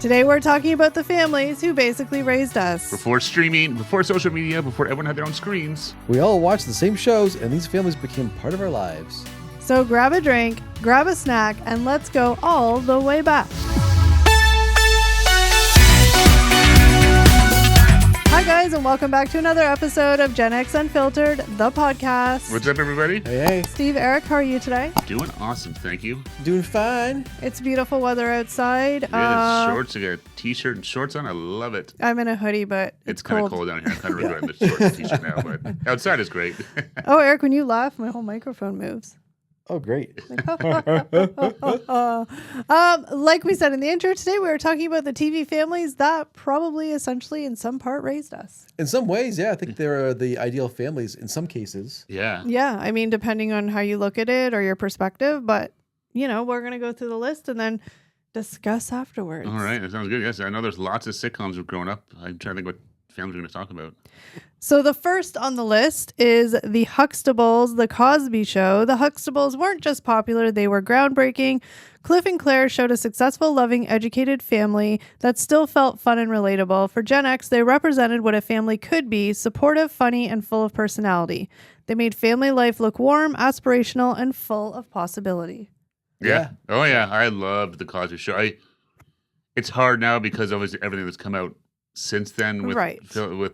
Today we're talking about the families who basically raised us. Before streaming, before social media, before everyone had their own screens. We all watched the same shows, and these families became part of our lives. So grab a drink, grab a snack, and let's go all the way back. Hi guys, and welcome back to another episode of Gen X Unfiltered, the podcast. What's up, everybody? Hey. Steve, Eric, how are you today? Doing awesome, thank you. Doing fine. It's beautiful weather outside. Yeah, the shorts. I got a t-shirt and shorts on. I love it. I'm in a hoodie, but it's kind cold. of cold down here. I'm kind of regretting the shorts and t-shirt now, but outside is great. Oh, Eric, when you laugh, my whole microphone moves. Oh, great. Like we said in the intro, today we were talking about the TV families that probably essentially in some part raised us. In some ways, yeah, I think they're the ideal families in some cases. Yeah. Yeah, I mean, depending on how you look at it or your perspective, but, you know, we're going to go through the list and then discuss afterwards. All right, that sounds good. Yes, I know there's lots of sitcoms we've grown up. I'm trying to think what families we're going to talk about. So the first on the list is the Huxtables, the Cosby Show. The Huxtables weren't just popular, they were groundbreaking. Cliff and Claire showed a successful, loving, educated family that still felt fun and relatable. For Gen X, they represented what a family could be, supportive, funny, and full of personality. They made family life look warm, aspirational, and full of possibility. Yeah. Oh, yeah. I loved the Cosby Show. It's hard now because obviously everything that's come out since then with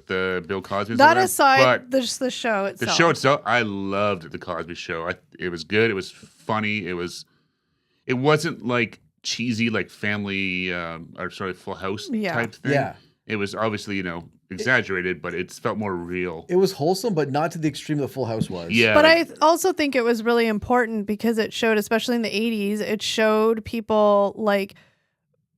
Bill Cosby. That aside, just the show itself. The show itself, I loved the Cosby Show. It was good. It was funny. It wasn't like cheesy, like family Full House type thing. Yeah. It was obviously, exaggerated, but it felt more real. It was wholesome, but not to the extreme that Full House was. Yeah. But I also think it was really important because it showed, especially in the 80s, it showed people like,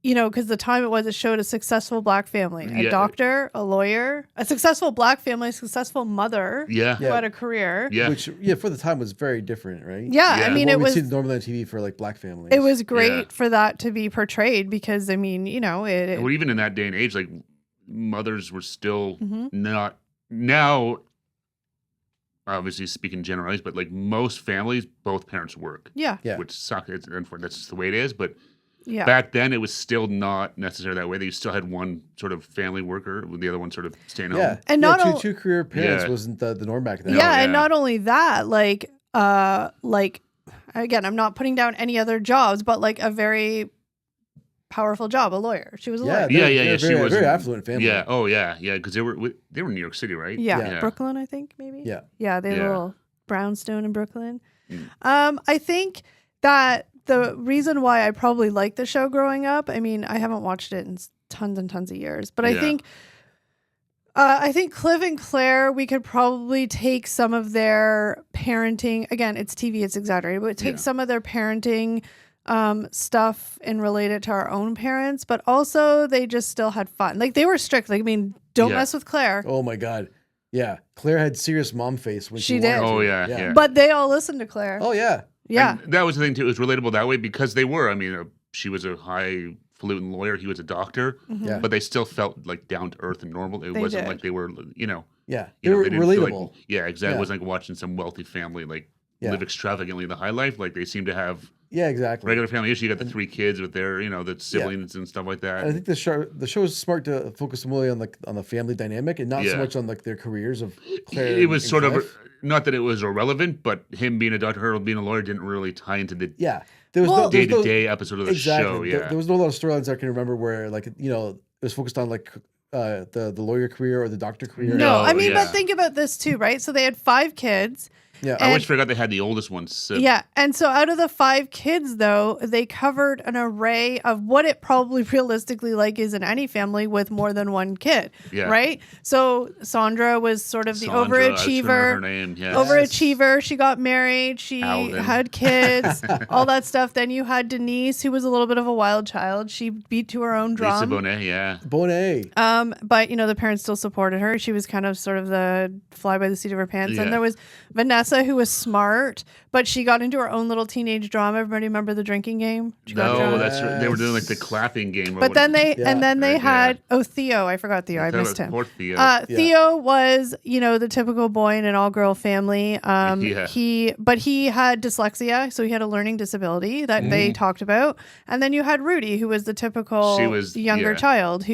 because the time it showed a successful black family, a doctor, a lawyer, a successful black family, a successful mother who had a career. Yeah. Which, for the time was very different, right? Yeah. I mean, it was normally on TV for like black families. It was great for that to be portrayed because, I mean, well, even in that day and age, like mothers were still not now. Obviously, speaking generalized, but like most families, both parents work. Yeah. Which sucks. That's just the way it is. But yeah. Back then, it was still not necessarily that way. You still had one sort of family worker with the other one sort of staying home. And two career parents wasn't the norm back then. Yeah, and not only that, like again, I'm not putting down any other jobs, but like a very powerful job, a lawyer. She was a lawyer. Yeah. She was a very affluent family. Yeah. Oh, yeah. Because they were in New York City, right? Yeah. Brooklyn, I think maybe. Yeah. Yeah, they had a little brownstone in Brooklyn. I think that the reason why I probably liked the show growing up, I mean, I haven't watched it in tons and tons of years, but I think Cliff and Claire, we could probably take some of their parenting. Again, it's TV, it's exaggerated, but take some of their parenting stuff and relate it to our own parents, but also they just still had fun. Like they were strict. Like, I mean, don't mess with Claire. Oh my God. Yeah. Claire had serious mom face when she did. wanted to. Oh yeah. But they all listened to Claire. Oh yeah. Yeah. And that was the thing too. It was relatable that way because they were. I mean, she was a highfalutin lawyer. He was a doctor. Yeah. But they still felt like down to earth and normal. It wasn't like they were, Yeah. They were relatable. Exactly. It wasn't like watching some wealthy family live extravagantly the high life. Like they seem to have regular family issues. You got the three kids with their, the siblings and stuff like that. And I think the show is smart to focus more on the family dynamic and not so much on like their careers of Claire. It was sort Cliff. of not that it was irrelevant, but him being a doctor, her being a lawyer didn't really tie into the there was no day-to-day episode of the show. There was no lot of storylines I can remember where it was focused on like the lawyer career or the doctor career. No, I mean, but think about this too, right? So they had 5 kids. Yeah, I always forgot they had the oldest one. So. Yeah, and so out of the 5 kids, though, they covered an array of what it probably realistically is in any family with more than one kid, right? So Sandra was sort of the overachiever. Her name, overachiever. She got married. She had kids, all that stuff. Then you had Denise, who was a little bit of a wild child. She beat to her own drum. Lisa Bonet, But the parents still supported her. She was kind of sort of the fly by the seat of her pants. And there was Vanessa, Alexa, who was smart, but she got into her own little teenage drama. Everybody remember the drinking game? She got No, drunk. that's right. They were doing like the clapping game. But then they Yeah. had Theo. I forgot Theo. I missed him. Poor Theo. Theo was, the typical boy in an all-girl family. He had dyslexia, so he had a learning disability that they talked about. And then you had Rudy, who was the typical younger child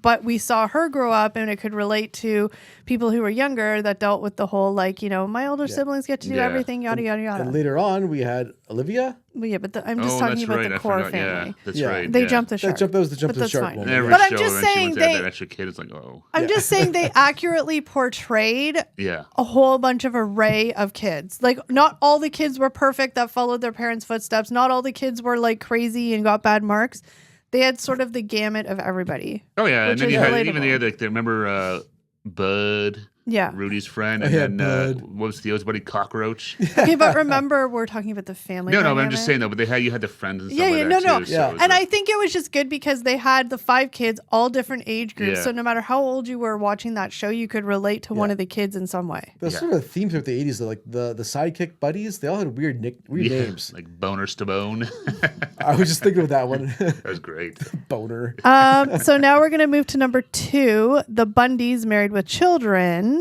but we saw her grow up, and it could relate to people who were younger that dealt with the whole, my older siblings get to do everything, yada, yada, yada. And later on, we had Olivia. Well, yeah, but I'm just talking about the core family. Yeah, that's right. They jumped the shark. That was the jump but the shark fine. moment. But I'm just saying that extra kid is like, oh. I'm just saying they accurately portrayed a whole bunch of array of kids. Like, not all the kids were perfect that followed their parents' footsteps. Not all the kids were like crazy and got bad marks. They had sort of the gamut of everybody. Oh yeah, and then you relatable. had even remember Bud. Yeah. Rudy's friend, and then what was Theo's buddy? Cockroach. Okay, but remember, we're talking about the family. No, dynamic. but I'm just saying though. But you had the friends and stuff like that no. too. Yeah, So and I think it was just good because they had the 5 kids, all different age groups. Yeah. So no matter how old you were watching that show, you could relate to one of the kids in some way. There's sort of a theme throughout the 80s, though. Like the sidekick buddies, they all had weird names. like Boners to Bone. I was just thinking of that one. That was great. Boner. So now we're gonna move to number 2, the Bundys married with children.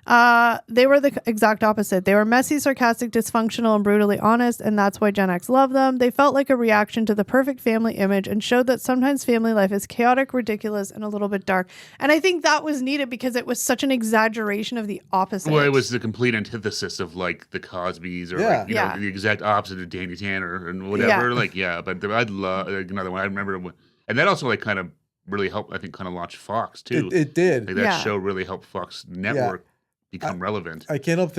They were the exact opposite. They were messy, sarcastic, dysfunctional, and brutally honest, and that's why Gen X loved them. They felt like a reaction to the perfect family image and showed that sometimes family life is chaotic, ridiculous, and a little bit dark. And I think that was needed because it was such an exaggeration of the opposite. Well, it was the complete antithesis of like the Cosbys or the exact opposite of Danny Tanner and whatever. But I'd love another one. I remember, and that also kind of really helped. I think kind of launch Fox too. It did. That show really helped Fox Network become relevant. I can't help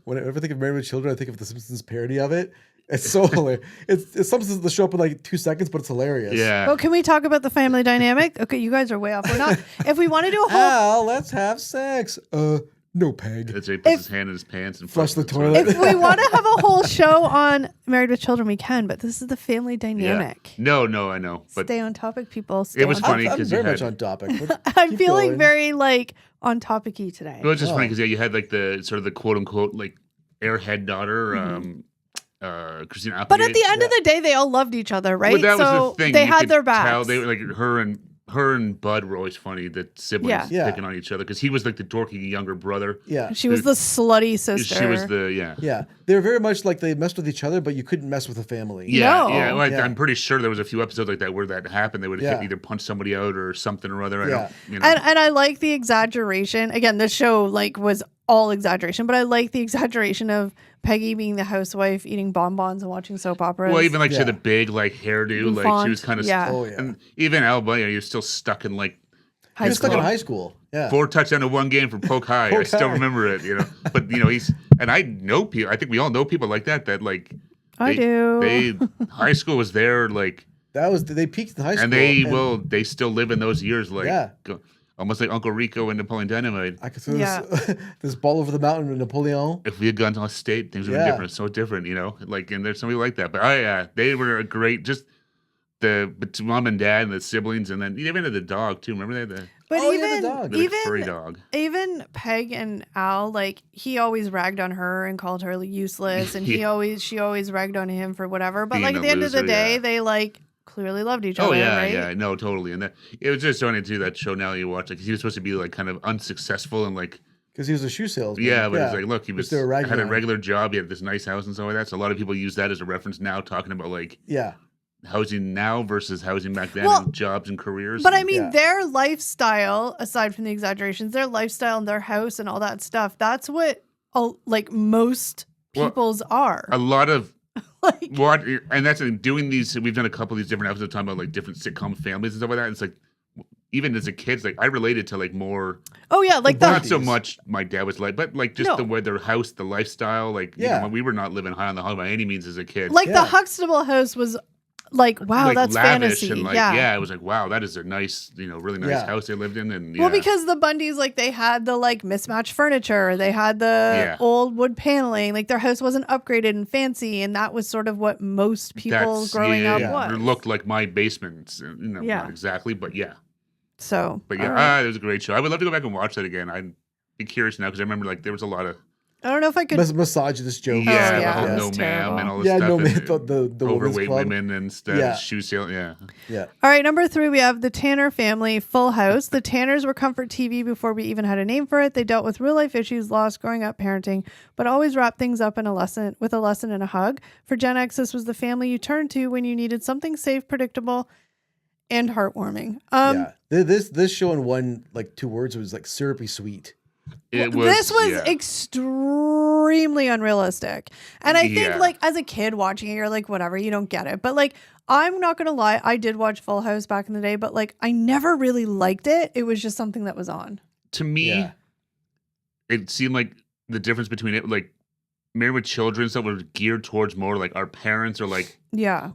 whenever I think of Married with Children, I think of the Simpsons parody of it. It's so hilarious. It's something that show up in like 2 seconds, but it's hilarious. Yeah. Well, can we talk about the family dynamic? Okay, you guys are way off. We're not. If we want to do a whole, Al, let's have sex. No, Peg. That's right. He puts his hand in his pants and flush the toilet. If we want to have a whole show on Married with Children, we can. But this is the family dynamic. No, I know. But stay on topic, people. It was funny I'm because very much on topic. I'm feeling very on topic-y today. It was just funny because you had like the sort of the quote unquote like airhead daughter, Christina Applegate. But at the end of the day, they all loved each other, right? Well, that was the thing. They You had could their backs. tell they were like her and Bud were always funny. The siblings picking on each other because he was like the dorky younger brother. Yeah, she was the slutty sister. She was the Yeah, they were very much like they messed with each other, but you couldn't mess with the family. Yeah, Well, I'm pretty sure there was a few episodes like that where that happened. They would either punch somebody out or something or other. And I like the exaggeration. Again, this show was all exaggeration, but I like the exaggeration of Peggy being the housewife, eating bonbons and watching soap operas. Well, even she had a big hairdo, like she was kind of and even Al Bundy, he was still stuck in he was stuck in high school. Yeah, 4 touchdowns to 1 game from Polk High. I still remember it. But he's and I know people. I think we all know people like that. That I do. They high school was their they peaked in high school, and they still live in those years. Almost like Uncle Rico and Napoleon Dynamite. I could throw this ball over the mountain with Napoleon. If we had gone to a state, things would be different. So different, and there's somebody like that. But they were a great, just the mom and dad and the siblings, and then even the dog too. Remember they had the furry dog. Even Peg and Al, he always ragged on her and called her useless, and she always ragged on him for whatever. But at the end of the day, they clearly loved each other. Right? No, totally. And it was just funny too, that show now you watch, he was supposed to be kind of unsuccessful and because he was a shoe salesman. Yeah, but it's look, he had a regular job, he had this nice house and stuff like that. So a lot of people use that as a reference now, talking about housing now versus housing back then, and jobs and careers. But I mean, their lifestyle, aside from the exaggerations, their lifestyle and their house and all that stuff, that's what most people's are. A lot of and that's doing these. We've done a couple of these different episodes talking about different sitcom families and stuff like that. And it's even as a kid, I related to more. Oh yeah, not so much my dad was but just the way their house, the lifestyle. We were not living high on the hog by any means as a kid. The Huxtable house was wow, that's fantasy. And it was wow, that is a nice, really nice house they lived in. And well, because the Bundys, they had the mismatched furniture, they had the old wood paneling, their house wasn't upgraded and fancy, and that was sort of what most people growing up was. It looked like my basement, not exactly, but So, but it was a great show. I would love to go back and watch that again. I'd be curious now because I remember there was a lot of. I don't know if I could misogynist jokes. Yeah, yeah, the whole that's no terrible. ma'am and all this Yeah, stuff. no and man, the overweight club. women and stuff. Yeah. Shoe sale. Yeah. Yeah. All right, number 3, we have the Tanner family, Full House. The Tanners were comfort TV before we even had a name for it. They dealt with real life issues, loss, growing up, parenting, but always wrapped things up in a lesson and a hug. For Gen X, this was the family you turned to when you needed something safe, predictable, and heartwarming. Yeah. This show in one, like 2 words, was like syrupy sweet. This was extremely unrealistic. And I think like as a kid watching it, you're like, whatever, you don't get it. But like, I'm not going to lie. I did watch Full House back in the day, but like, I never really liked it. It was just something that was on. To me, it seemed like the difference between it, like Married with Children, stuff was geared towards more like our parents or like,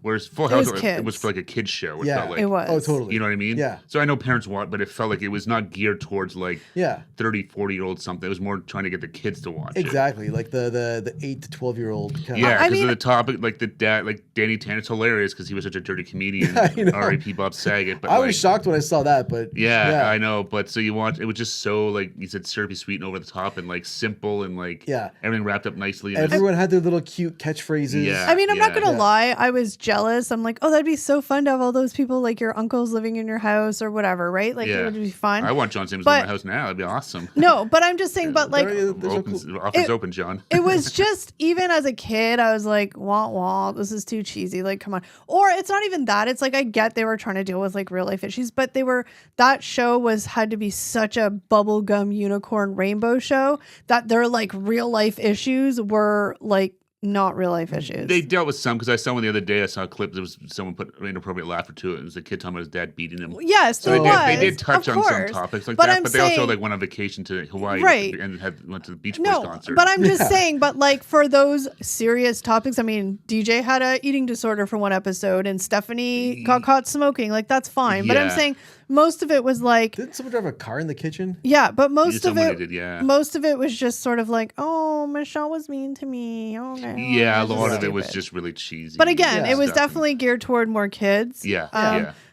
whereas Full House, it was for like a kid's show. It felt like, it was. Oh, totally. You know what I mean? Yeah. So I know parents want, but it felt like it was not geared towards like 30, 40-year-old something. It was more trying to get the kids to watch exactly. it. Like the 8 to 12-year-old kind of. Yeah, because of the topic, like the dad, like Danny Tanner's hilarious because he was such a dirty comedian. R.I.P. Bob Saget. But I was shocked when I saw that, but I know. But so you watch, it was just so like you said, syrupy sweet and over the top and like simple and like everything wrapped up nicely. Everyone had their little cute catchphrases. Yeah, I mean, I'm not gonna lie. I was jealous. I'm like, oh, that'd be so fun to have all those people like your uncles living in your house or whatever, right? Like it would be fun. I want John Simmons in my house now. It'd be awesome. No, but I'm just saying. But like, office open, John. It was just even as a kid, I was like, wah, this is too cheesy. Like, come on. Or it's not even that. It's like I get they were trying to deal with like real life issues, but that show had to be such a bubblegum unicorn rainbow show that their like real life issues were like not real life issues. They dealt with some because I saw one the other day. I saw a clip. There was someone put an inappropriate laughter to it. It was a kid talking about his dad beating him. Yes, so they did touch on some topics like that. But they also like went on vacation to Hawaii, and went to the Beach Boys concert. But I'm just saying. But like for those serious topics, I mean, DJ had a eating disorder for one episode, and Stephanie got caught smoking. Like that's fine. But I'm saying most of it was like, didn't someone drive a car in the kitchen? Yeah, but most of it was just sort of like, oh, Michelle was mean to me. Okay. Yeah, a lot of it was just really cheesy. But again, it was definitely geared toward more kids.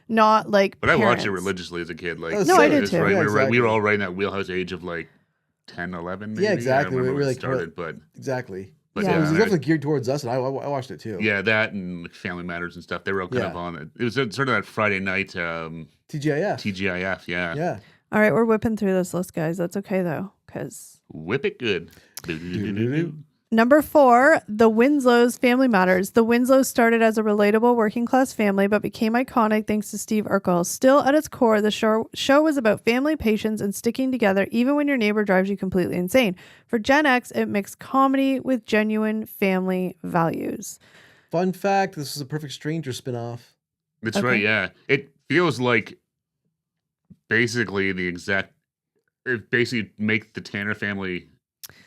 Not like But parents. I watched it religiously as a kid. Like, no, I did too. Right. Yeah, we were all right in that wheelhouse age of like 10, 11 maybe. Yeah, exactly. We really started, but... Exactly. But it was definitely geared towards us, and I watched it too. Yeah, that and like Family Matters and stuff. They were all kind of on it. It was sort of that Friday night... TGIF, yeah. All right, we're whipping through this list, guys. That's okay, though, because... Whip it good. Number 4, The Winslow's Family Matters. The Winslows started as a relatable working-class family, but became iconic thanks to Steve Urkel. Still, at its core, the show was about family, patience, and sticking together, even when your neighbor drives you completely insane. For Gen X, it mixed comedy with genuine family values. Fun fact, this is a Perfect Stranger spinoff. That's right, yeah. It feels like basically it basically make the Tanner family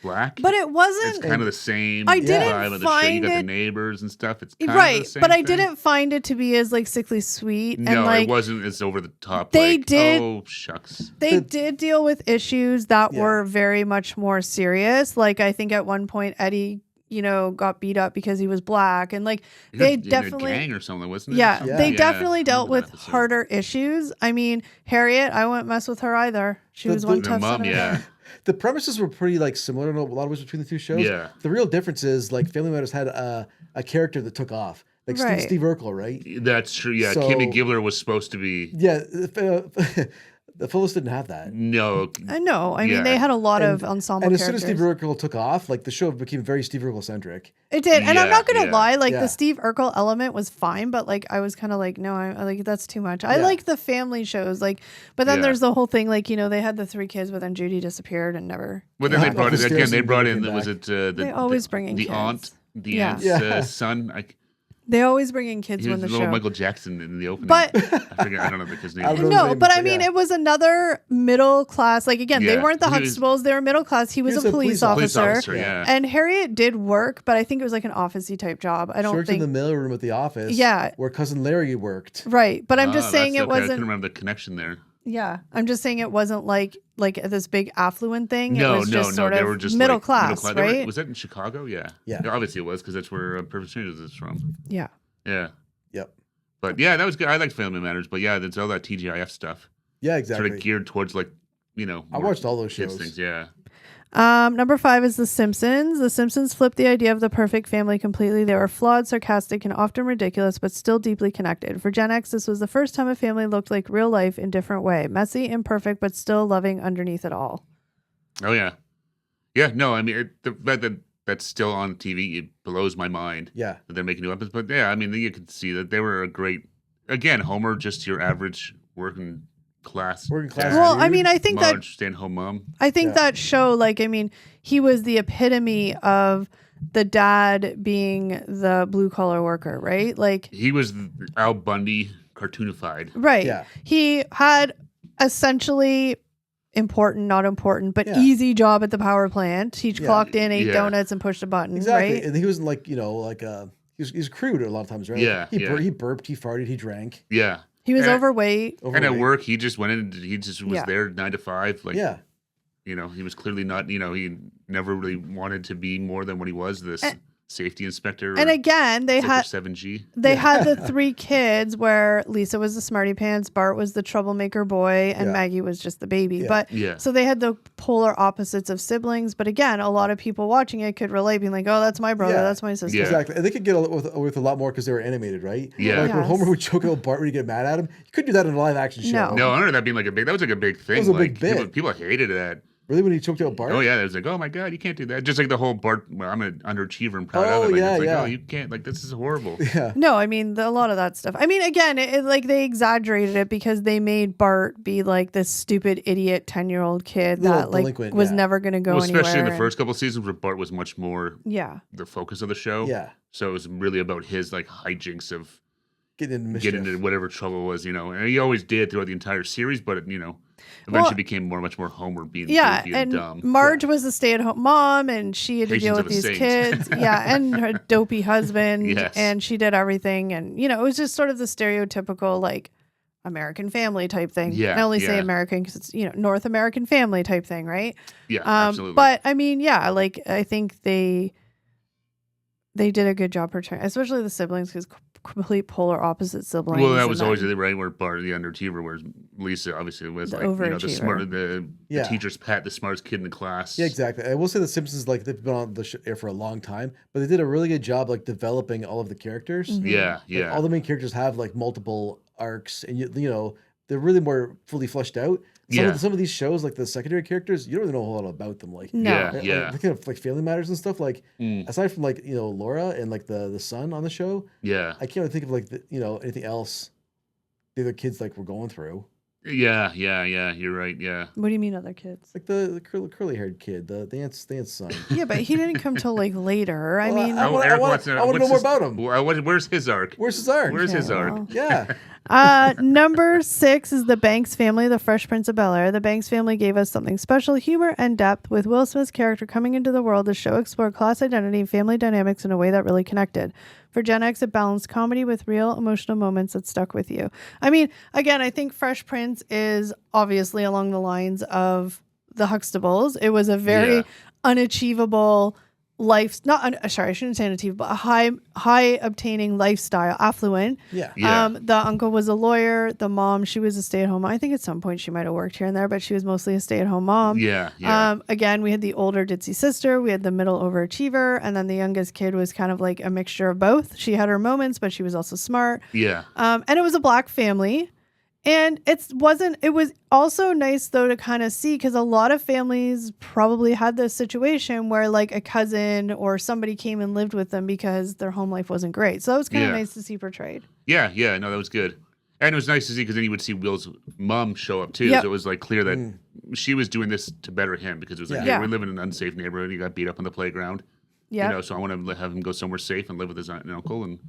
black. But it wasn't. It's kind of the same. I didn't vibe of the find show. You got it the neighbors and stuff. It's kind right, of the same but I thing. didn't find it to be as like sickly sweet. No, and, like, it wasn't as over the top. They like, did. Oh shucks. They did deal with issues that were very much more serious. Like I think at one point Eddie, got beat up because he was black, and like they definitely in a gang or something, wasn't it? Yeah, they definitely dealt with harder issues. I mean, Harriet, I wouldn't mess with her either. She was one tough son of a The premises were pretty like similar in a lot of ways between the two shows. Yeah. The real difference is like Family Matters had a character that took off. Like Steve Urkel, right? That's true. Yeah, so, Kimmy Gibbler was supposed to be. Yeah, the Phyllis didn't have that. No. No, I mean they had a lot of ensemble characters. And as soon as Steve Urkel took off, like the show became very Steve Urkel centric. It did, and I'm not gonna lie, like the Steve Urkel element was fine, but like I was kind of like, no, I like that's too much. I like the family shows, like, but then there's the whole thing, like they had the 3 kids, but then Judy disappeared and never. Well, then they brought in again. They brought in was it they always bring in the kids. aunt's son. They always bring in kids when the show. Michael Jackson in the opening. But I don't know his name. No, but I mean, it was another middle class. Like again, they weren't the Huxtables; they were middle class. He was a police officer. And Harriet did work, but I think it was like an office-y type job. I don't think. She worked in the mailroom at the office. Yeah, where cousin Larry worked. Right, but I'm just saying it wasn't. I couldn't remember the connection there. Yeah, I'm just saying it wasn't like this big affluent thing. No, it was just sort they of were just middle class, right? Was that in Chicago? Yeah. Obviously it was because that's where Perfect Strangers is from. Yeah. Yep. But yeah, that was good. I liked Family Matters, but yeah, there's all that TGIF stuff. Yeah, exactly. Sort of geared towards like, I watched all those shows. Things, yeah. Number 5 is The Simpsons. The Simpsons flipped the idea of the perfect family completely. They were flawed, sarcastic, and often ridiculous, but still deeply connected. For Gen X, this was the first time a family looked like real life in a different way. Messy, imperfect, but still loving underneath it all. Oh, yeah. Yeah, no, I mean, the fact that that's still on TV, it blows my mind. Yeah. That they're making new episodes. But yeah, I mean, you can see that they were a great, again, Homer, just your average working class. Dad, well, I mean, I think that stay-at-home mom. I think that show, like, I mean, he was the epitome of the dad being the blue collar worker, right? Like, he was Al Bundy cartoonified. Right. Yeah. He had essentially important, not important, but easy job at the power plant. He clocked in, ate donuts, and pushed a button. Exactly. Right? And he wasn't like, he's crude a lot of times, right? Yeah. He burped, he farted, he drank. Yeah. He was overweight. And at work, he just went in, he just was there 9 to 5. Like, he was clearly not, he never really wanted to be more than what he was, this safety inspector. And again, they had 7G. They had the 3 kids where Lisa was the smarty pants, Bart was the troublemaker boy, and Maggie was just the baby. Yeah. But so they had the polar opposites of siblings. But again, a lot of people watching it could relate, being like, "Oh, that's my brother, that's my sister." Yeah. Exactly, and they could get away with a lot more because they were animated, right? Yeah. Like when Homer would choke out Bart when he get mad at him, you couldn't do that in a live action show. No, I remember that being like that was like a big thing. It was a big bit. People hated that. Really, when he choked out Bart? Oh yeah, it was like, oh my god, you can't do that. Just like the whole Bart, well, I'm an underachiever and proud of it. Like, it's like, oh, you can't. Like, this is horrible. Yeah. No, I mean a lot of that stuff. I mean, again, like they exaggerated it because they made Bart be like this stupid idiot 10-year-old kid that like was never going to go anywhere. Especially in the first couple of seasons where Bart was much more the focus of the show. Yeah. So it was really about his like hijinks of getting into whatever trouble was, and he always did throughout the entire series, but eventually became much more Homer being goofy and dumb. Marge was a stay-at-home mom, and she had to deal with these kids. and her dopey husband, and she did everything. And, it was just sort of the stereotypical, like, American family type thing. Yeah, I only say American because it's, North American family type thing, right? Yeah, absolutely. But, I mean, like, I think they did a good job portraying, especially the siblings, because complete polar opposite siblings. Well, that was always the right where Bart, the underachiever, whereas Lisa obviously was like, the smart, the teacher's pet, the smartest kid in the class. Yeah, exactly. I will say the Simpsons, like, they've been on the air for a long time, but they did a really good job, like, developing all of the characters. Mm-hmm. Yeah, Like, all the main characters have like multiple arcs, and they're really more fully fleshed out. Some of these shows, like the secondary characters, you don't really know a whole lot about them. Like, looking at like Family Matters and stuff. Like, aside from like Laura and like the son on the show, I can't really think of like anything else the other kids like were going through. Yeah, you're right. Yeah. What do you mean other kids? Like the curly haired kid, the aunt's son. Yeah, but he didn't come till like later. I mean, I want to know more about him. Where's his arc? Where's his arc? Yeah. Number 6 is The Banks Family, The Fresh Prince of Bel-Air. The Banks Family gave us something special, humor and depth, with Will Smith's character coming into the world. The show explored class identity and family dynamics in a way that really connected. For Gen X, it balanced comedy with real emotional moments that stuck with you. I mean, again, I think Fresh Prince is obviously along the lines of the Huxtables. It was a very unachievable I shouldn't say unachievable, a high obtaining lifestyle, affluent. The uncle was a lawyer. The mom, she was a stay-at-home mom. I think at some point she might have worked here and there, but she was mostly a stay-at-home mom. Again, we had the older ditzy sister, we had the middle overachiever, and then the youngest kid was kind of like a mixture of both. She had her moments, but she was also smart. And it was a black family. And it was also nice though to kind of see, because a lot of families probably had this situation where like a cousin or somebody came and lived with them because their home life wasn't great. So that was kind of nice to see portrayed. No, that was good. And it was nice to see because then you would see Will's mom show up too. So it was like clear that she was doing this to better him, because it was like, we live in an unsafe neighborhood. He got beat up on the playground. So I want to have him go somewhere safe and live with his aunt and uncle. And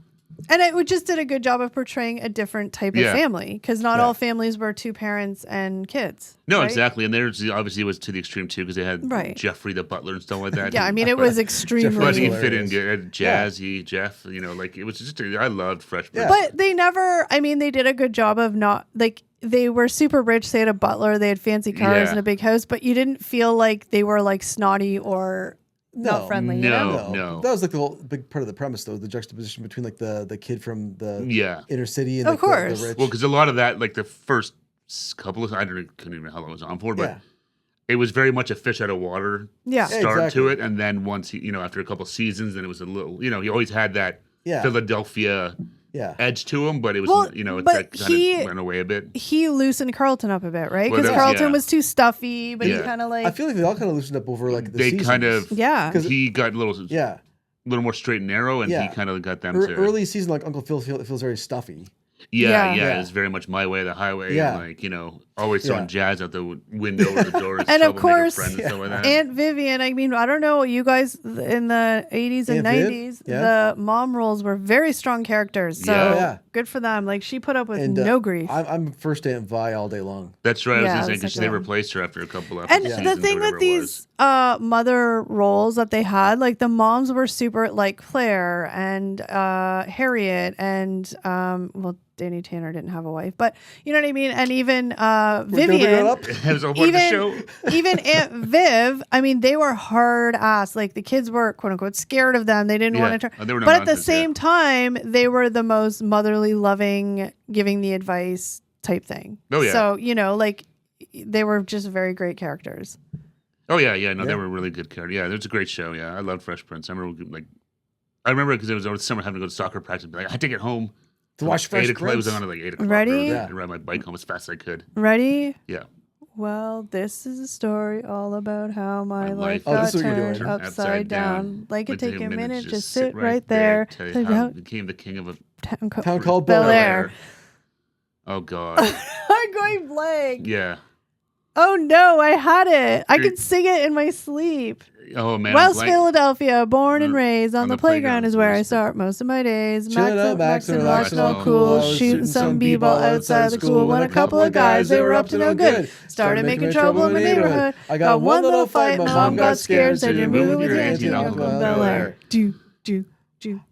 it just did a good job of portraying a different type of family, because not all families were 2 parents and kids. No, right? Exactly. And there's obviously it was to the extreme too, because they had Jeffrey the butler and stuff like that. I mean, it was extremely. But he fit in good. Jazzy, Jeff, like it was just, I loved Fresh Prince. But they never, they did a good job of not, like, they were super rich. They had a butler, they had fancy cars and a big house, but you didn't feel like they were like snotty or not friendly. No. That was like the whole big part of the premise, though, the juxtaposition between like the kid from the inner city and of course the rich. Well, because a lot of that, like the first couple of, couldn't even know how long it was on for, but it was very much a fish out of water start to it, and then once he, after a couple seasons, then it was a little, he always had that Philadelphia edge to him, but it was, that kind of went away a bit. He loosened Carlton up a bit, right? Because Carlton was too stuffy, but he kind of like. I feel like they all kind of loosened up over like the they seasons. kind of because he got a little more straight and narrow, and he kind of got them to early season. Like Uncle Phil feels very stuffy. It's very much my way, the highway. Yeah. And like, always throwing jazz out the window or the door. And of course, and stuff like that. Aunt Vivian, I mean, I don't know, you guys in the 80s and 90s, the mom roles were very strong characters. So good for them. Like, she put up with no grief. I'm first Aunt Vi all day long. That's right. I was going to say, because they replaced her after a couple episodes. And the thing with these mother roles that they had, like, the moms were super, like Claire and Harriet and, Danny Tanner didn't have a wife, but you know what I mean? And even Vivian, even Aunt Viv, I mean, they were hard ass. Like, the kids were, quote unquote, scared of them. They didn't want to turn. But at the same time, they were the most motherly, loving, giving the advice type thing. Oh, yeah. So, like, they were just very great characters. Oh, yeah. They were really good characters. Yeah, it was a great show. Yeah, I loved Fresh Prince. I remember because it was over the summer having to go to soccer practice. But I had to get home. To watch Fresh Prince. It was on at like 8 o'clock. Ready? And ride my bike home as fast as I could. Ready? Yeah. Well, this is a story all about how my life got turned upside down. Like it take a minute, just sit right there. Tell you how I became the king of a town called Bel-Air. Oh, God. I'm going blank. Yeah. Oh, no, I had it. I could sing it in my sleep. Oh, man. West Philadelphia, born and raised on the playground is where I start most of my days. Max and relaxing all cool, shooting some b-ball outside the school. When a couple of guys, they were up to no good, started making trouble in the neighborhood. I got one little fight, my mom got scared, said you're moving with your auntie and Uncle Bel-Air.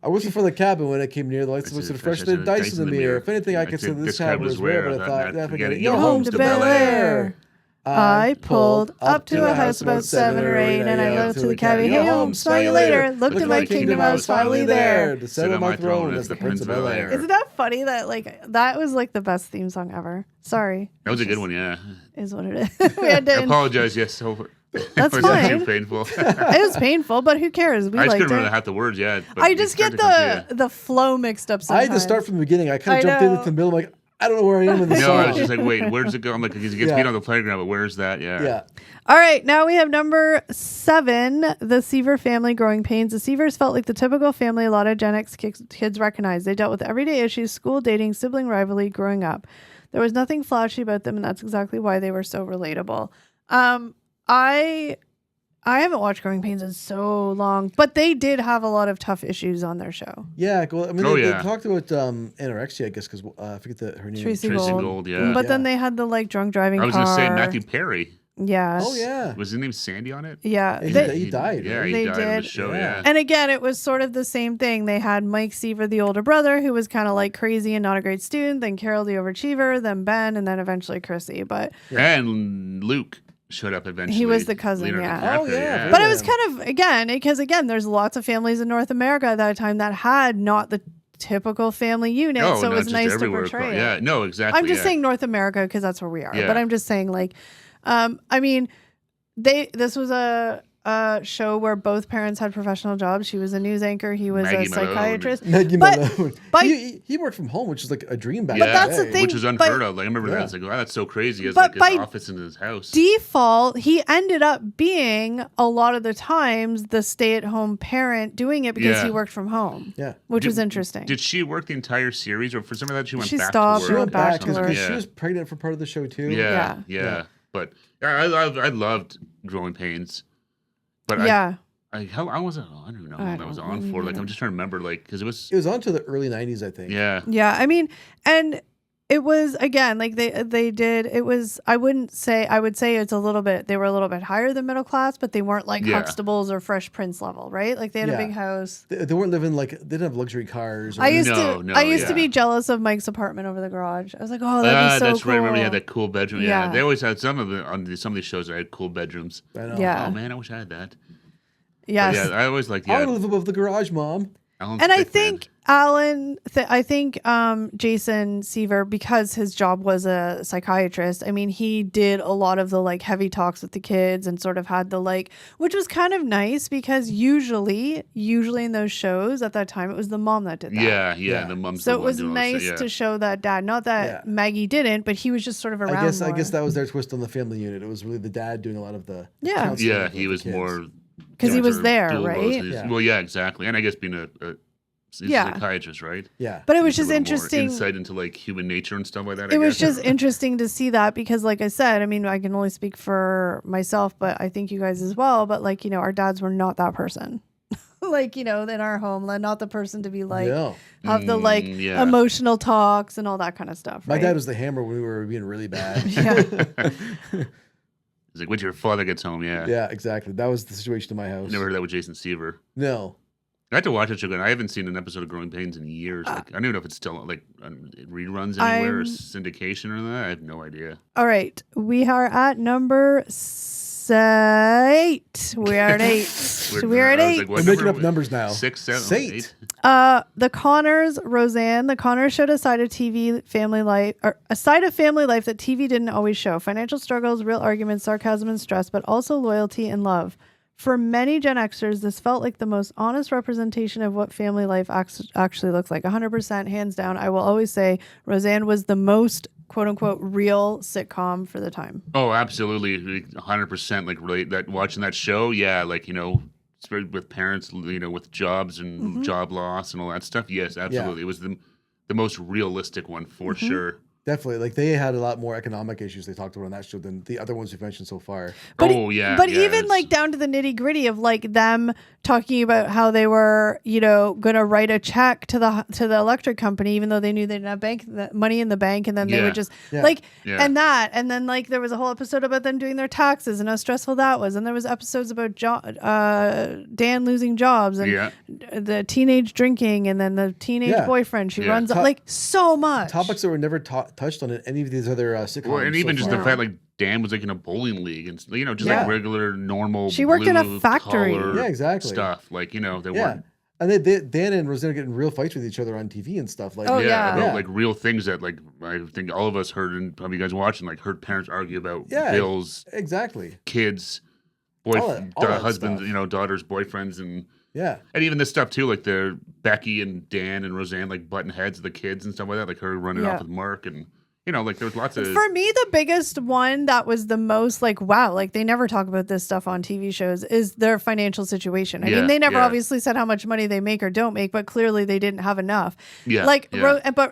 I whistled for the cabin when it came near. The lights were fresh and dice in the mirror. If anything, I could say this cabin was rare, but I thought, forget it. Yo, home to Bel-Air. I pulled up to a house about 7 or 8, and I looked to the cabbie, hey home, smell you later. Looked at my kingdom, I was finally there. To sit on my throne as the Prince of Bel-Air. Isn't that funny that, like, that was, like, the best theme song ever? Sorry. That was a good one, yeah. Is what it is. We had to I apologize, yes. So that's fine. Too painful. It was painful, but who cares? I just couldn't remember half the words, yeah. I just get the flow mixed up sometimes. I had to start from the beginning. I kind of jumped into the middle, like, I don't know where I am in the song. No, I was just like, wait, where does it go? I'm like, because he gets beat on the playground, but where's that? Yeah. All right, now we have number 7, the Seaver family growing pains. The Seavers felt like the typical family a lot of Gen X kids recognize. They dealt with everyday issues, school, dating, sibling rivalry, growing up. There was nothing flashy about them, and that's exactly why they were so relatable. I haven't watched Growing Pains in so long, but they did have a lot of tough issues on their show. Yeah, well, I mean, they talked about anorexia, I guess, because I forget her name. Tracy Gold, yeah. But then they had the like drunk driving car. I was going to say Matthew Perry. Yeah. Oh, yeah. Was his name Sandy on it? Yeah. He died. Yeah, he died on the show, yeah. And again, it was sort of the same thing. They had Mike Seaver, the older brother, who was kind of like crazy and not a great student, then Carol, the overachiever, then Ben, and then eventually Chrissy. And Luke showed up eventually. He was the cousin, Oh, yeah. But it was kind of, because there's lots of families in North America at that time that had not the typical family unit, so it was nice to portray it. Yeah, no, exactly. I'm just saying North America because that's where we are. But I'm just saying, like, I mean, this was a show where both parents had professional jobs. She was a news anchor. He was a psychiatrist. But he worked from home, which is like a dream back then. But that's the thing. Which was unheard of. Like, I remember that. I was like, wow, that's so crazy. It's like his office in his house. Default, he ended up being a lot of the times the stay-at-home parent doing it because he worked from home. Yeah. Which was interesting. Did she work the entire series, or for some of that she went back stopped, to work? She went back because she was pregnant for part of the show too. Yeah. But I loved Growing Pains. But how long was it on? I don't know how long that was on for. Like, I'm just trying to remember, like, because it was on to the early 90s, I think. Yeah. Yeah. I mean, and it was, again, like they did, it was, I would say it's a little bit, they were a little bit higher than middle class, but they weren't like Huxtables or Fresh Prince level, right? Like they had a big house. They weren't living like, they didn't have luxury cars. I used to be jealous of Mike's apartment over the garage. I was like, oh, that'd be so that's cool. right. I remember he had that cool bedroom. Yeah. They always had some of these shows that had cool bedrooms. I know. Yeah. Oh man, I wish I had that. Yes. But I always liked. I want to live above the garage, Mom. And I think Jason Seaver, because his job was a psychiatrist, I mean, he did a lot of the like heavy talks with the kids and sort of had the like, which was kind of nice because usually in those shows at that time, it was the mom that did that. Yeah. The mom's so the it was nice to show that dad, not that Maggie didn't, but he was just sort of around. I guess that was their twist on the family unit. It was really the dad doing a lot of the he was more. Because he was there, right? Well, yeah, exactly. And I guess being he's a psychiatrist, right? Yeah. But it was just interesting. Insight into like human nature and stuff like that. It was just interesting to see that because, like I said, I mean, I can only speak for myself, but I think you guys as well. But like, our dads were not that person. Like, in our home, not the person to be like, have the like emotional talks and all that kind of stuff. My right? dad was the hammer when we were being really bad. It's like, when your father gets home, Yeah, exactly. That was the situation in my house. Never heard that with Jason Seaver. No. I had to watch it again. I haven't seen an episode of Growing Pains in years. Like, I don't even know if it's still like reruns anywhere or syndication or that. I have no idea. All right. We are at number 8. We are at 8. We are at 8. We're making up numbers now. 6, 7, 8. The Connors, Roseanne. The Connors showed a side of family life that TV didn't always show. Financial struggles, real arguments, sarcasm and stress, but also loyalty and love. For many Gen Xers, this felt like the most honest representation of what family life actually looks like. 100%, hands down. I will always say Roseanne was the most quote unquote real sitcom for the time. Oh, absolutely. 100%. Like, really, watching that show, like, with parents, with jobs and job loss and all that stuff. Yes, absolutely. Yeah. It was the most realistic one for sure. Definitely. Like, they had a lot more economic issues they talked about on that show than the other ones we've mentioned so far. But even like down to the nitty gritty of like them talking about how they were, going to write a check to the electric company, even though they knew they didn't have money in the bank. And then they would just and then like there was a whole episode about them doing their taxes and how stressful that was. And there was episodes about Dan losing jobs and the teenage drinking and then the teenage boyfriend. She runs like so much. Topics that were never touched on in any of these other sitcoms. Well, and even just the fact like Dan was like in a bowling league and just like regular normal. She worked in a factory. Yeah, exactly. Stuff like they weren't. And Dan and Roseanne getting real fights with each other on TV and stuff like. About like real things that like I think all of us heard and probably you guys watching like heard parents argue about bills, exactly, kids, husbands, daughters, boyfriends, and. Yeah. And even this stuff too, like the Becky and Dan and Roseanne like button heads of the kids and stuff like that, like her running off with Mark and like there was lots of. For me, the biggest one that was the most like, wow, like they never talk about this stuff on TV shows is their financial situation. I mean, they never obviously said how much money they make or don't make, but clearly they didn't have enough. Yeah.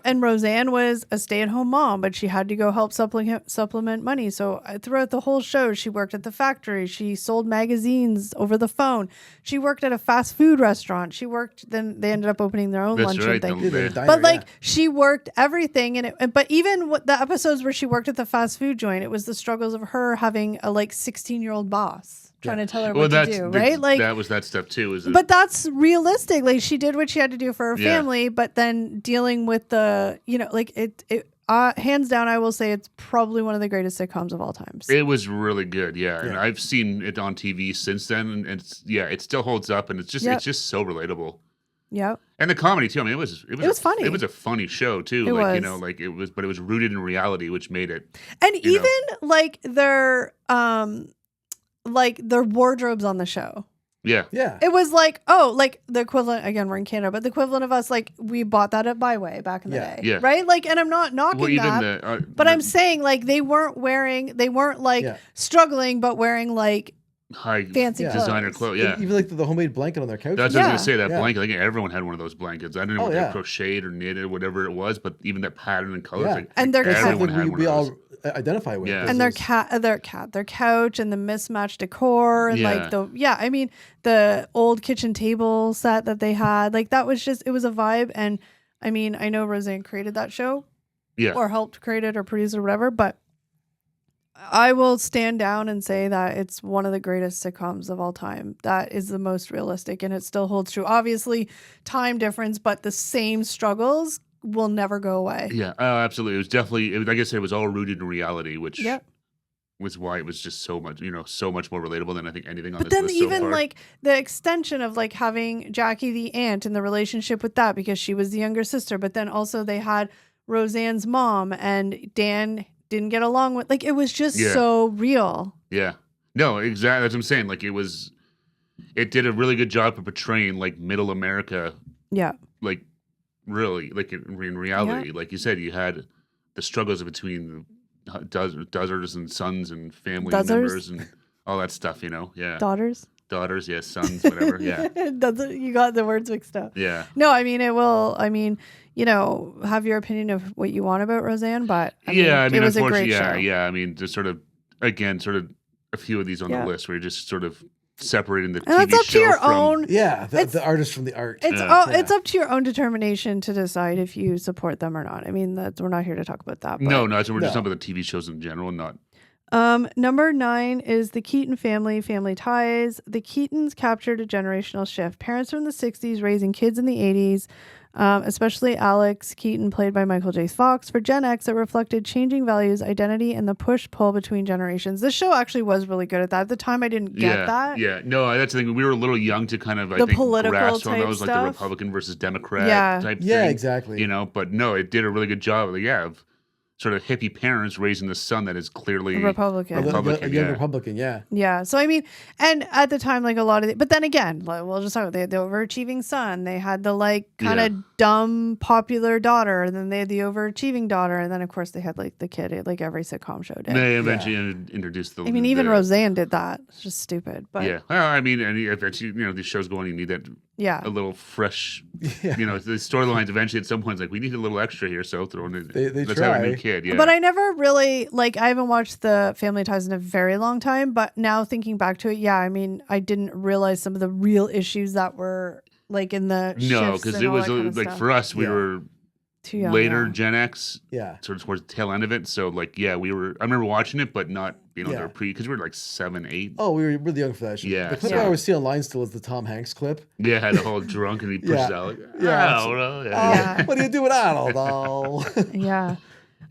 And Roseanne was a stay-at-home mom, but she had to go help supplement money. So throughout the whole show, she worked at the factory. She sold magazines over the phone. She worked at a fast food restaurant. Then they ended up opening their own luncheon thing. But she worked everything, but even the episodes where she worked at the fast food joint, it was the struggles of her having a 16-year-old boss trying to tell her what to do, right? Like that was that stuff too. But that's realistic. Like she did what she had to do for her family, but then dealing with the, hands down, I will say it's probably one of the greatest sitcoms of all time. It was really good, and I've seen it on TV since then, and it still holds up, and it's just so relatable. Yep. And the comedy too. I mean, it was funny. It was a funny show too. But it was rooted in reality, which made it. And even their wardrobes on the show. Yeah. Yeah. It was the equivalent, again, we're in Canada, but the equivalent of us, we bought that at Byway back in the day. Yeah. Right? And I'm not knocking that. But I'm saying, they weren't struggling, but wearing, high fancy designer clothes. Yeah. Even the homemade blanket on their couch. That's what I was going to say, that blanket. I think everyone had one of those blankets. I don't know if they crocheted or knitted or whatever it was, but even that pattern and colors. And everyone had one we of all those. Identify with. Yeah. And their couch and the mismatched decor and the old kitchen table set that they had. That was it was a vibe. And I mean, I know Roseanne created that show. Yeah. Or helped create it or produce it or whatever, but I will stand down and say that it's one of the greatest sitcoms of all time. That is the most realistic, and it still holds true. Obviously, time difference, but the same struggles will never go away. Yeah, absolutely. It was definitely, like I said, it was all rooted in reality, which was why it was just so much, so much more relatable than I think anything on but this then list so even far. like the extension of like having Jackie the aunt and the relationship with that because she was the younger sister, but then also they had Roseanne's mom and Dan didn't get along with, like, it was just so real. Yeah. No, exactly. That's what I'm saying. Like it did a really good job of portraying like middle America. Yeah. Like really, like in reality, like you said, you had the struggles between daughters and sons and family members and all that stuff, Yeah. Daughters, yes, sons, whatever. Yeah. You got the words mixed up. Yeah. No, I mean, have your opinion of what you want about Roseanne, but it was a great show. Yeah. I mean, just sort of a few of these on the list where you're just sort of separating the TV up show to your from own. Yeah, the artist from the art. It's up to your own determination to decide if you support them or not. I mean, we're not here to talk about that. But, no, we're just talking about the TV shows in general, not. Number 9 is the Keaton family ties. The Keatons captured a generational shift. Parents from the 60s raising kids in the 80s. Especially Alex Keaton, played by Michael J. Fox. For Gen X, it reflected changing values, identity, and the push-pull between generations. This show actually was really good at that. At the time, I didn't get that. Yeah, no, that's the thing. We were a little young to kind of, I think, grasp on those, like the Republican versus Democrat type thing. Yeah, exactly. But no, it did a really good job of sort of hippie parents raising the son that is clearly a Republican. A young Republican, yeah. Yeah. So, I mean, and at the time, like a lot of but then again, we'll just talk about, they had the overachieving son. They had the like kind of dumb, popular daughter. And then they had the overachieving daughter. And then, of course, they had like the kid, like every sitcom show did. They eventually introduced the. I mean, even Roseanne did that. It's just stupid. But yeah. Well, I mean, and eventually, these shows go on, you need that. Yeah. A little fresh, the storylines eventually at some point, it's like, we need a little extra here, so throw in let's have a new kid. Yeah. But I never really, I haven't watched the Family Ties in a very long time, but now thinking back to it, I mean, I didn't realize some of the real issues that were like in the No, because it was like for us, we were too young, later Gen X, sort of towards the tail end of it. So I remember watching it, but not being on there because we were like 7, 8. Oh, we were really young for that shit. Yeah, the clip I always see online still is the Tom Hanks clip. Yeah, the whole drunk and he pushes out like, what are you doing, Arnold? Yeah.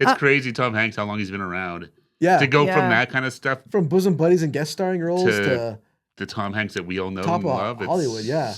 It's crazy, Tom Hanks, how long he's been around. Yeah. To go from that kind of stuff. From bosom buddies and guest starring roles to the Tom Hanks that we all know top and love. Hollywood, Yeah,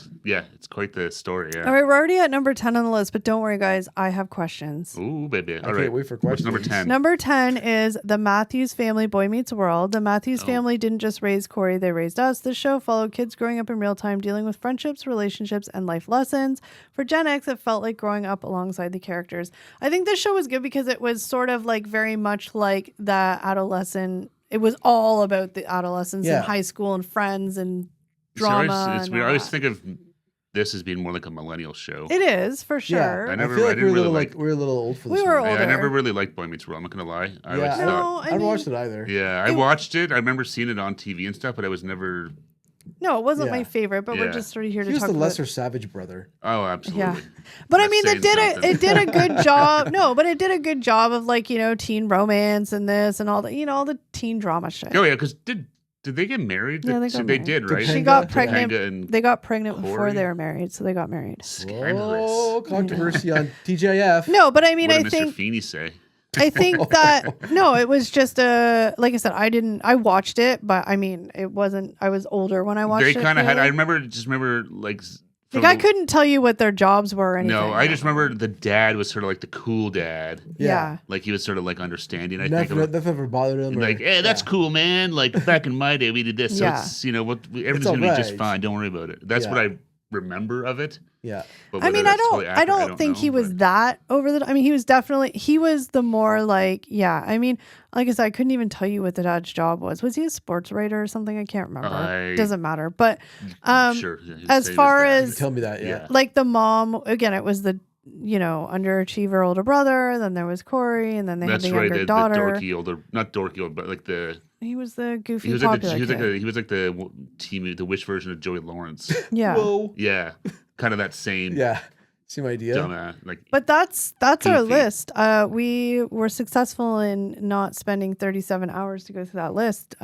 it's quite the story, All right, we're already at number 10 on the list, but don't worry, guys. I have questions. Ooh, baby. All right. Can't wait for questions. What's number 10? Number 10 is The Matthews Family Boy Meets World. The Matthews family didn't just raise Corey, they raised us. This show followed kids growing up in real time, dealing with friendships, relationships, and life lessons. For Gen X, it felt like growing up alongside the characters. I think this show was good because it was sort of like very much like the adolescent. It was all about the adolescents in high school and friends and drama. It's weird. I always think of this as being more like a millennial show. It is, for sure. Yeah, I feel like we're a little old for this. We were older. I never really liked Boy Meets World. I'm not gonna lie. I haven't watched it either. Yeah, I watched it. I remember seeing it on TV and stuff, but I was never. No, it wasn't my favorite, but we're just sort of here to talk about. He was the lesser Savage brother. Oh, absolutely. Yeah, but I mean, it did a good job. No, but it did a good job of teen romance and this and all the all the teen drama shit. Oh yeah, because did they get married? Yeah, they got married. They did, right? She got pregnant. They got pregnant before they were married, so they got married. Scandalous. Oh, controversy on TJF. No, but I mean, what did Mr. Feeney say? I think that no, it was just like I said, I watched it, but I mean, it wasn't. I was older when I watched it. They kind of had. I remember like. I couldn't tell you what their jobs were or anything. No, I just remember the dad was sort of like the cool dad. Yeah. Like he was sort of like understanding. Nothing ever bothered him. Like, hey, that's cool, man. Like back in my day, we did this. So it's, everything's going to be just fine. Don't worry about it. That's what I remember of it. Yeah. But I mean, I don't think he was that over the. I mean, he was the more like, I mean, like I said, I couldn't even tell you what the dad's job was. Was he a sports writer or something? I can't remember. Doesn't matter. But sure. As far as tell me that, yeah. Like the mom, again, it was the underachiever older brother. Then there was Corey, and then they had the younger daughter. The dorky older, not dorky older, but like the. He was the goofy. He was like the wish version of Joey Lawrence. Yeah. Whoa. Yeah. Kind of that same. Yeah. Same idea. Dumb, but that's our goofy. list. We were successful in not spending 37 hours to go through that list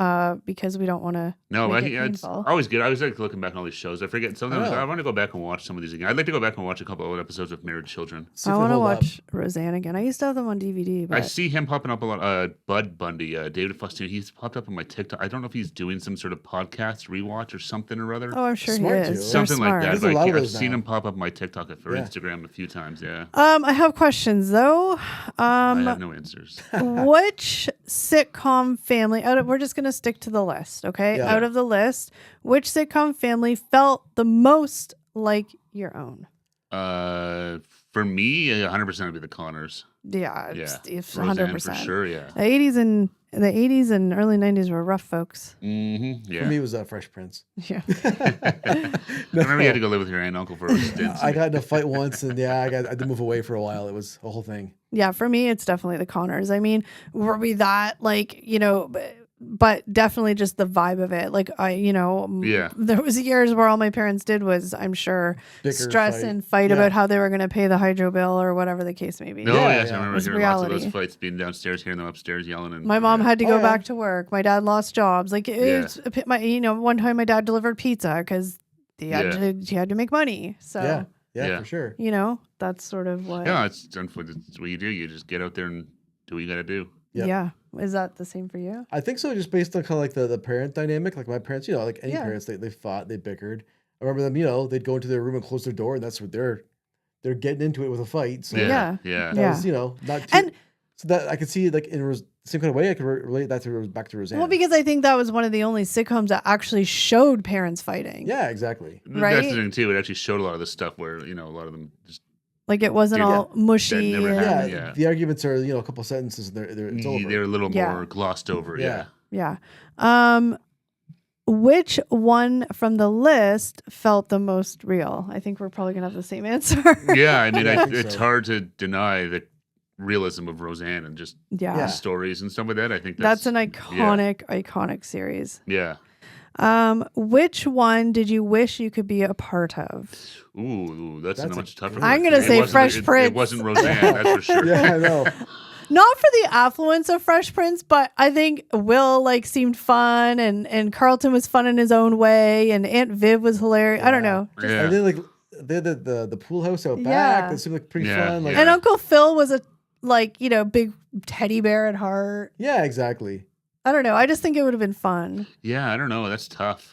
because we don't want to make it it's painful. always good. I was like looking back on all these shows. I forget sometimes. I I want to go back and watch some of these again. I'd like to go back and watch a couple of episodes of Married Children. I want to watch Roseanne again. I used to have them on DVD. But I see him popping up a lot. Bud Bundy, David Faustino. He's popped up on my TikTok. I don't know if he's doing some sort of podcast rewatch or something or other. Oh, I'm sure Smart he too. is. Something like that. There's a lot of I've those seen now. him pop up on my TikTok or Instagram a few times. Yeah. I have questions though. I have no answers. Which sitcom family? We're just gonna stick to the list, okay? Yeah. Out of the list, which sitcom family felt the most like your own? For me, 100% would be the Connors. Yeah, Yeah, it's Roseanne 100%. for sure. Yeah. The 80s and early 90s were rough, folks. Mm-hmm. Yeah. For me, it was Fresh Prince. Yeah. I remember you had to go live with your aunt and uncle for a stint. I got in a fight once, and I had to move away for a while. It was a whole thing. Yeah, for me, it's definitely the Connors. I mean, were we that but definitely just the vibe of it. Like there was years where all my parents did was, I'm sure, Bicker, stress fight. and fight Yeah. about how they were going to pay the hydro bill or whatever the case may be. No, Yeah, yes, yeah. I remember It's hearing lots of reality. those fights, being downstairs, hearing them upstairs yelling. And My mom had to go yeah. back to work. My dad lost jobs. Like one time my dad delivered pizza because he had to make money. So Yeah, for sure. that's sort of what. Yeah, it's what you do. You just get out there and do what you got to do. Yep. Yeah. Is that the same for you? I think so, just based on kind of like the parent dynamic. Like my parents, like any Yeah. parents, they fought, they bickered. I remember them, they'd go into their room and close their door, and that's what they're getting into it with a fight. So Yeah. Yeah. that was, not too, And- so that I could see like in the same kind of way I could relate that to back to Roseanne. Well, because I think that was one of the only sitcoms that actually showed parents fighting. yeah, exactly. Right? That's the thing too. It actually showed a lot of the stuff where a lot of them just Like it wasn't Yeah. all mushy. That never and- happened. Yeah, Yeah. the arguments are a couple sentences. It's over. they're a little Yeah. more glossed over. Yeah. Yeah. Yeah. Which one from the list felt the most real? I think we're probably gonna have the same answer. Yeah. I mean, Yeah, I think it's so. hard to deny the realism of Roseanne and just Yeah. Yeah. stories and stuff like that. I think That's an iconic series. Yeah. Which one did you wish you could be a part of? Ooh, that's a That's much a tougher. good one. I'm gonna It say wasn't- Fresh it Prince. wasn't Roseanne, that's for sure. Yeah, I know. Not for the affluence of Fresh Prince, but I think Will seemed fun and Carlton was fun in his own way and Aunt Viv was hilarious. I don't know. Yeah. And then they had the pool house out Yeah. back. That seemed like pretty Yeah, fun. Like, yeah. And Uncle Phil was a big teddy bear at heart. yeah, exactly. I don't know. I just think it would have been fun. Yeah, I don't know. That's tough.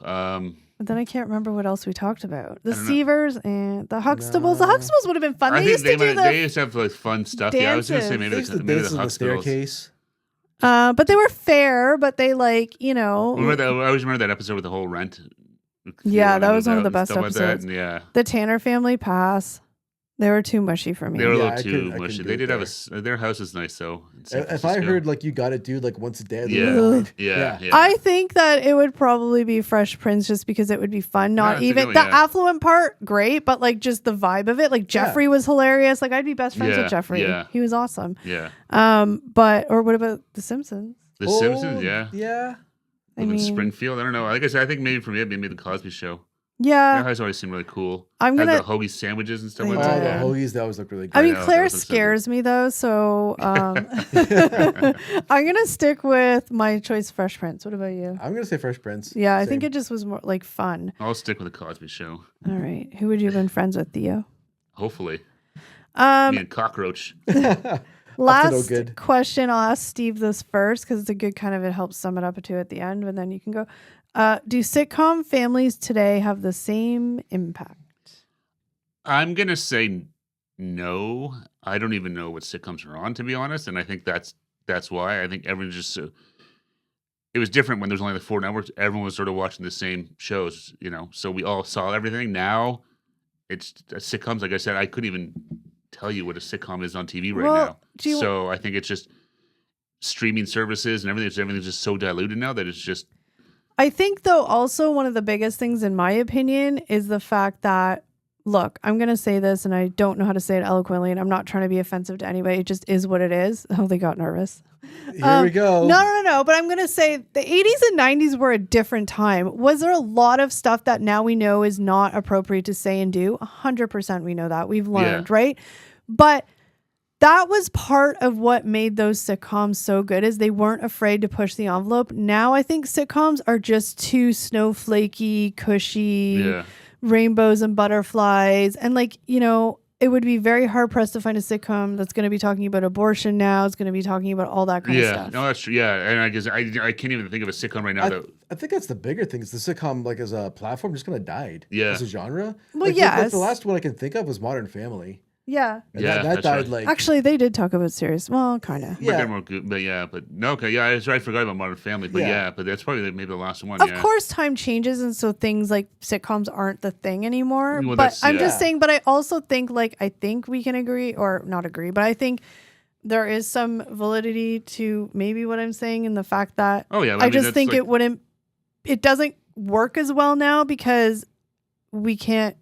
But then I can't remember what else we talked about. The I don't know. Seavers and the Huxtables. The No. Huxtables would have been fun. I They think used to do they used to have fun stuff. Yeah, I was gonna say dances. maybe They used to maybe dance the on the Huxtables. staircase. but they were fair, but they Remember that? I always remember that episode with the whole rent. Yeah, that Moved was one of out the and best stuff like that, episodes. and yeah, the Tanner family pass. They were too mushy for me. they were a Yeah, little I too couldn't mushy. do They it did have there. their house is nice though. in San If I Francisco. heard you got it, dude, once a day, Yeah, yeah. I think that it would probably be Fresh Prince just because it would be fun. Not that's a even good the one, yeah. affluent part, great, but just the vibe of it. Jeffrey was hilarious. I'd be best friends Yeah, with Jeffrey. yeah. He was awesome. Yeah, Or what about The Simpsons? The Simpsons. Yeah, Yeah. I Live in mean, Springfield. I don't know. Like I said, I think maybe for me, it'd be maybe the Cosby Show. yeah. That has always seemed really cool. I'm Had gonna. the hoagie sandwiches and stuff They like Oh, that. the Yeah. hoagies, that always looked really good. I mean, know, Claire that was so scares me though, so I'm gonna stick with my choice, Fresh Prince. What about you? I'm going to say Fresh Prince. Yeah, I think Same. it just was more fun. I'll stick with the Cosby Show. All right, who would you have been friends with, Theo? Hopefully, me Um, and Cockroach. last good. question. I'll ask Steve this first because it's a good it helps sum it up to at the end, and then you can go. Do sitcom families today have the same impact? I'm gonna say no. I don't even know what sitcoms are on, to be honest, and I think that's why. I think everyone just it was different when there was only 4 networks. Everyone was sort of watching the same shows, so we all saw everything. Now it's sitcoms. Like I said, I couldn't even tell you what a sitcom is on TV right Well, now. do you- So I think it's just streaming services and everything's just so diluted now that it's just I think, though, also one of the biggest things, in my opinion, is the fact that, look, I'm going to say this, and I don't know how to say it eloquently, and I'm not trying to be offensive to anybody. It just is what it is. Oh, they got nervous. Here we go. No. But I'm going to say the 80s and 90s were a different time. Was there a lot of stuff that now we know is not appropriate to say and do? 100% we know that. We've learned, right? But that was part of what made those sitcoms so good, is they weren't afraid to push the envelope. Now I think sitcoms are just too snowflakey, cushy, rainbows and butterflies. And like, you know, it would be very hard pressed to find a sitcom that's going to be talking about abortion now. It's going to be talking about all that kind of stuff. Yeah, no, that's true. Yeah, and I guess I can't even think of a sitcom right now. I think that's the bigger thing. Is the sitcom, like, as a platform, just kind of died. Yeah, as a genre. Well, like, yes. the last one I can think of was Modern Family. Yeah. And that died right. Like. Actually, they did talk about serious. Well, kind of. Yeah. But no, okay, yeah, I forgot about Modern Family, but but that's probably maybe the last one. Of course, time changes, and so things like sitcoms aren't the thing anymore. Well, but I'm just saying. But I also think, like, I think we can agree, or not agree, but I think there is some validity to maybe what I'm saying in the fact that I just think it doesn't work as well now because we can't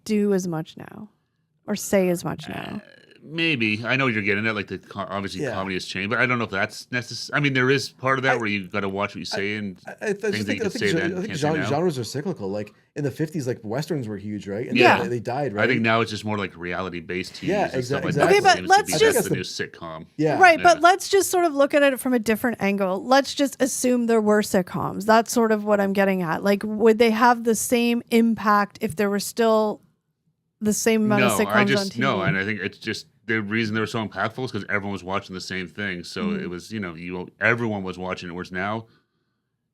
do as much now. Or say as much now. Maybe. I know you're getting at, like, obviously comedy has changed, but I don't know if that's necessary. I mean, there is part of that where you got to watch what you say and things that you can say then. I think genres are cyclical. Like, in the 50s, like, Westerns were huge, right? And they died, right? I think now it's just more like reality-based TV. Yeah, exactly. Okay, but let's just... the new sitcom. Yeah. Right, but let's just sort of look at it from a different angle. Let's just assume there were sitcoms. That's sort of what I'm getting at. Like, would they have the same impact if there were still... the same amount of sitcoms on TV? No, and I think it's just the reason they were so impactful is because everyone was watching the same thing. So it was, everyone was watching it. Whereas now,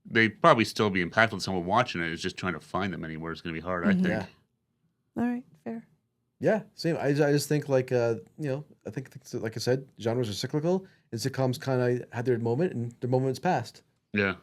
they'd probably still be impactful to someone watching it. It's just trying to find them anywhere. It's going to be hard, I think. Yeah. All right, fair. Yeah, same. I just think, like, I think, like I said, genres are cyclical, and sitcoms kind of had their moment, and their moment's passed. Yeah.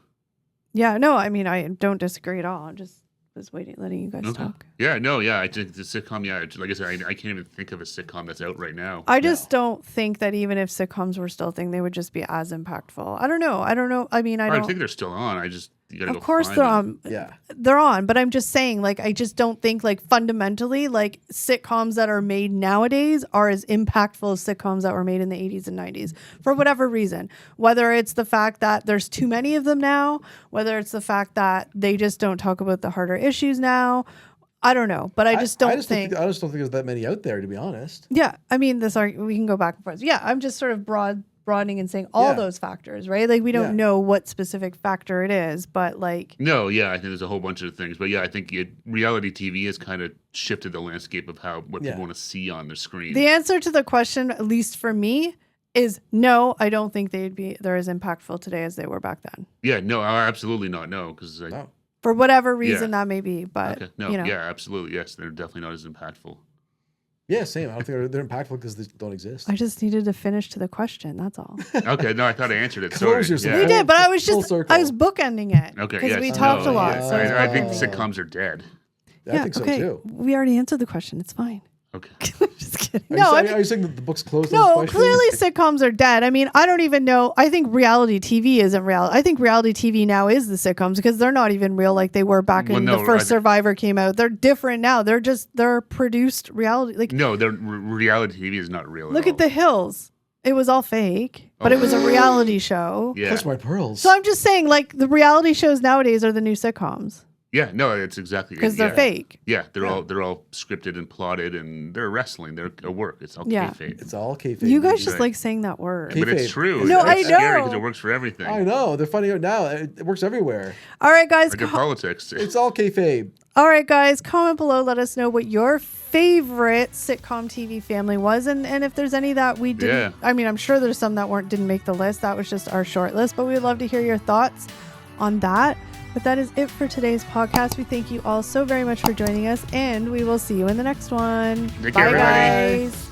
Yeah, no, I mean, I don't disagree at all. I'm just was letting you guys talk. Yeah, no, yeah. I think the sitcom, like I said, I can't even think of a sitcom that's out right now. I just don't think that even if sitcoms were still a thing, they would just be as impactful. I don't know. I mean, I think they're still on. You gotta of course they're on. Yeah, they're on. But I'm just saying, like, I just don't think, like, fundamentally, like, sitcoms that are made nowadays are as impactful as sitcoms that were made in the 80s and 90s for whatever reason. Whether it's the fact that there's too many of them now, whether it's the fact that they just don't talk about the harder issues now. I don't know, but I just don't think. I just don't think there's that many out there, to be honest. Yeah, I mean, we can go back and forth. Yeah, I'm just sort of broadening and saying all those factors, right? Like, we don't know what specific factor it is, but like... No, yeah, I think there's a whole bunch of things. But yeah, I think reality TV has kind of shifted the landscape of what people want to see on their screen. The answer to the question, at least for me, is no, I don't think they're as impactful today as they were back then. Yeah, no, absolutely not, no. Because for whatever reason that may be, but... Okay. No, yeah, absolutely, yes. They're definitely not as impactful. Yeah, same. I don't think they're impactful because they don't exist. I just needed to finish to the question. That's all. Okay, no, I thought I answered it. Sorry. Yeah. You did, but I was bookending it. Okay, because we talked a lot. Yeah. So I think sitcoms are dead. I think so too. We already answered the question. It's fine. Okay. Just kidding. Are you saying that the book's closed? No, clearly sitcoms are dead. I mean, I don't even know. I think reality TV isn't real. I think reality TV now is the sitcoms because they're not even real like they were back when the first Survivor came out. They're different now. They're produced reality. Like, no, reality TV is not real. Look at The Hills. It was all fake, but it was a reality show. Yeah. Push my pearls. So I'm just saying, like, the reality shows nowadays are the new sitcoms. Yeah, no, it's exactly because they're fake. Yeah, they're all scripted and plotted, and they're wrestling. They're a work. It's all kayfabe. It's all kayfabe. You guys just like saying that word, but it's true. No, I know. It's scary because it works for everything. I know. They're finding out now. It works everywhere. All right, guys. Like in politics. It's all kayfabe. All right, guys. Comment below. Let us know what your favorite sitcom TV family was, and if there's any that we didn't. I mean, I'm sure there's some that didn't make the list. That was just our short list, but we'd love to hear your thoughts on that. But that is it for today's podcast. We thank you all so very much for joining us, and we will see you in the next one. Bye, guys.